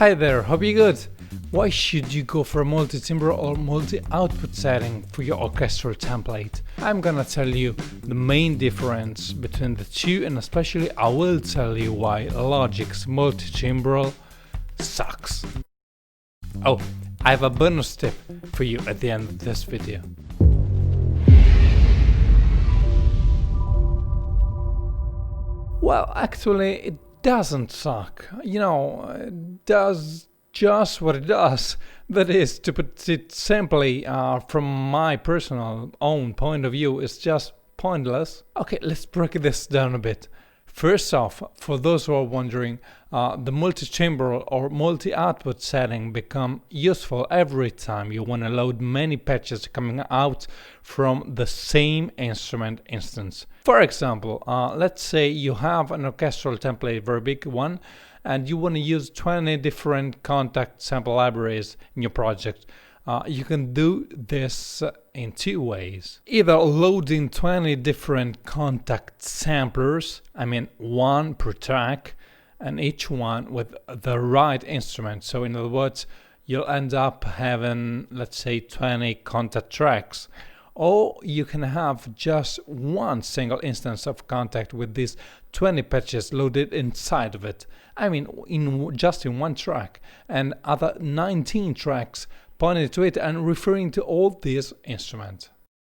Hi there, hope you're good. Why should you go for a multi-timbral or multi-output setting for your orchestral template? I'm gonna tell you the main difference between the two, and especially I will tell you why Logic's multi-timbral sucks. Oh, I have a bonus tip for you at the end of this video. Well, actually, it doesn't suck. It does just what it does. That is, to put it simply, from my personal own point of view, it's just pointless. Okay, let's break this down a bit. First off, for those who are wondering, the multi-timbral or multi-output setting become useful every time you want to load many patches coming out from the same instrument instance. For example, let's say you have an orchestral template, a very big one, and you want to use 20 different contact sample libraries in your project. You can do this in two ways. Either loading 20 different contact samplers, one per track, and each one with the right instrument. So in other words, you'll end up having, let's say, 20 contact tracks. Or you can have just one single instance of contact with these 20 patches loaded inside of it. Just in one track, and other 19 tracks pointing to it and referring to all these instruments.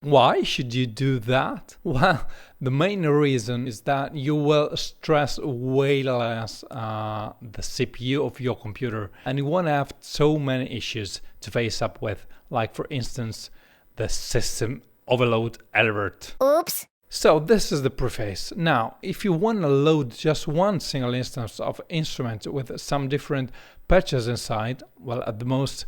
Why should you do that? Well, the main reason is that you will stress way less the CPU of your computer, and you won't have so many issues to face up with, like for instance, the system overload alert. Oops. So this is the preface. Now, if you want to load just one single instance of instrument with some different patches inside, well, at the most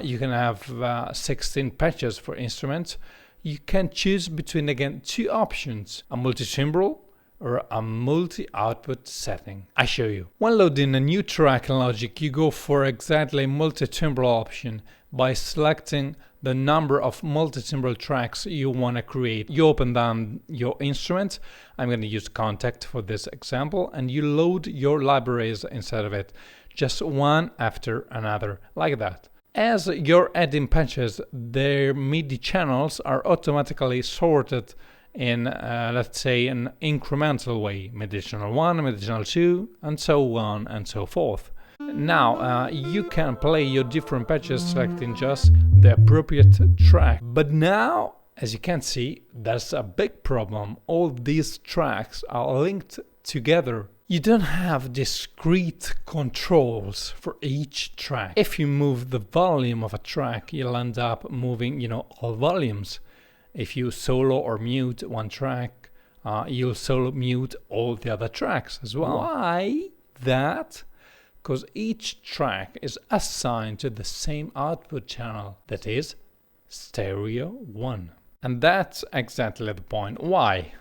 you can have 16 patches for instruments. You can choose between, again, two options: a multi-timbral or a multi-output setting. I show you. When loading a new track in Logic, you go for exactly multi-timbral option by selecting the number of multi-timbral tracks you want to create. You open down your instrument. I'm going to use Contact for this example, and you load your libraries inside of it, just one after another, like that. As you're adding patches, their MIDI channels are automatically sorted in, let's say, an incremental way: MIDI channel 1, MIDI channel 2, and so on and so forth. Now, you can play your different patches selecting just the appropriate track. But now, as you can see, there's a big problem. All these tracks are linked together. You don't have discrete controls for each track. If you move the volume of a track, you'll end up moving, all volumes. If you solo or mute one track, you'll solo mute all the other tracks as well. Why that? Because each track is assigned to the same output channel, that is, stereo 1. And that's exactly the point. Why?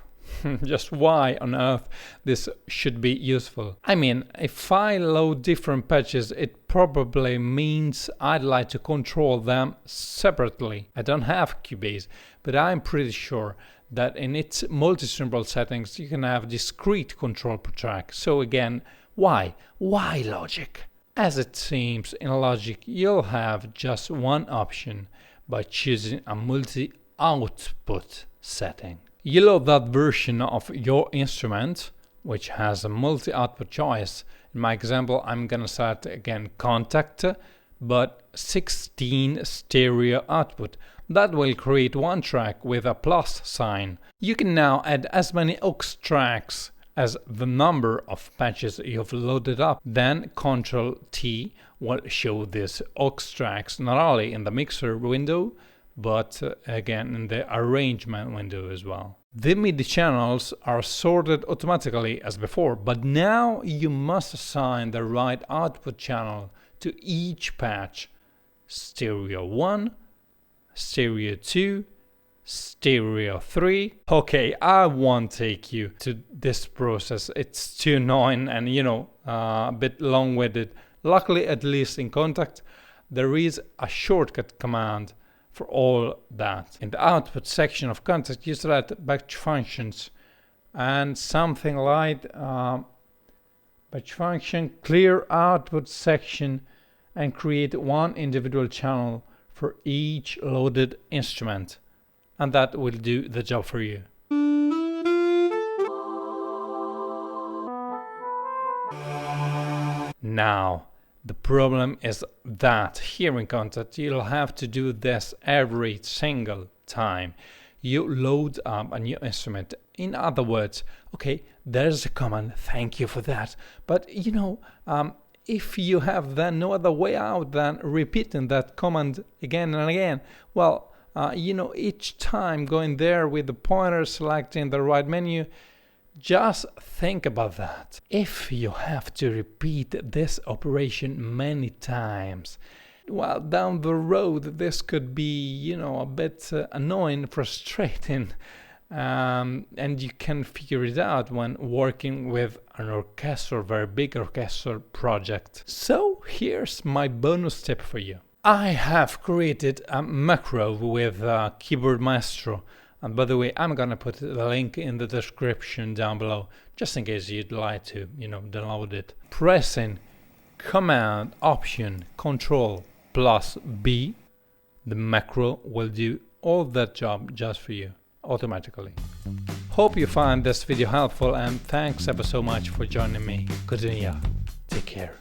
Just why on earth this should be useful? If I load different patches, it probably means I'd like to control them separately. I don't have Cubase, but I'm pretty sure that in its multi-timbral settings you can have discrete control per track. So again, why? Why Logic? As it seems, in Logic you'll have just one option by choosing a multi-output setting. You load that version of your instrument, which has a multi-output choice. In my example, I'm gonna set again Contact, but 16 stereo output. That will create one track with a plus sign. You can now add as many aux tracks as the number of patches you've loaded up. Then Ctrl T will show these aux tracks not only in the mixer window, but again in the arrangement window as well. The MIDI channels are sorted automatically as before, but now you must assign the right output channel to each patch: stereo 1, stereo 2, stereo 3. Okay, I won't take you to this process. It's too annoying and a bit long-winded. Luckily, at least in Contact, there is a shortcut command for all that. In the output section of Contact, you select batch functions and something like Batch function, clear output section, and create one individual channel for each loaded instrument. And that will do the job for you. Now, the problem is that here in Contact you'll have to do this every single time you load up a new instrument. In other words, okay, there's a command, thank you for that, but if you have then no other way out than repeating that command again and again, well, each time going there with the pointer, selecting the right menu, just think about that. If you have to repeat this operation many times, well, down the road this could be, a bit annoying, frustrating, and you can figure it out when working with an orchestra, very big orchestral project. So here's my bonus tip for you. I have created a macro with Keyboard Maestro. And by the way, I'm gonna put the link in the description down below, just in case you'd like to, download it. Pressing Command Option Control plus B, the macro will do all that job just for you, automatically. Hope you find this video helpful, and thanks ever so much for joining me. Good day, take care.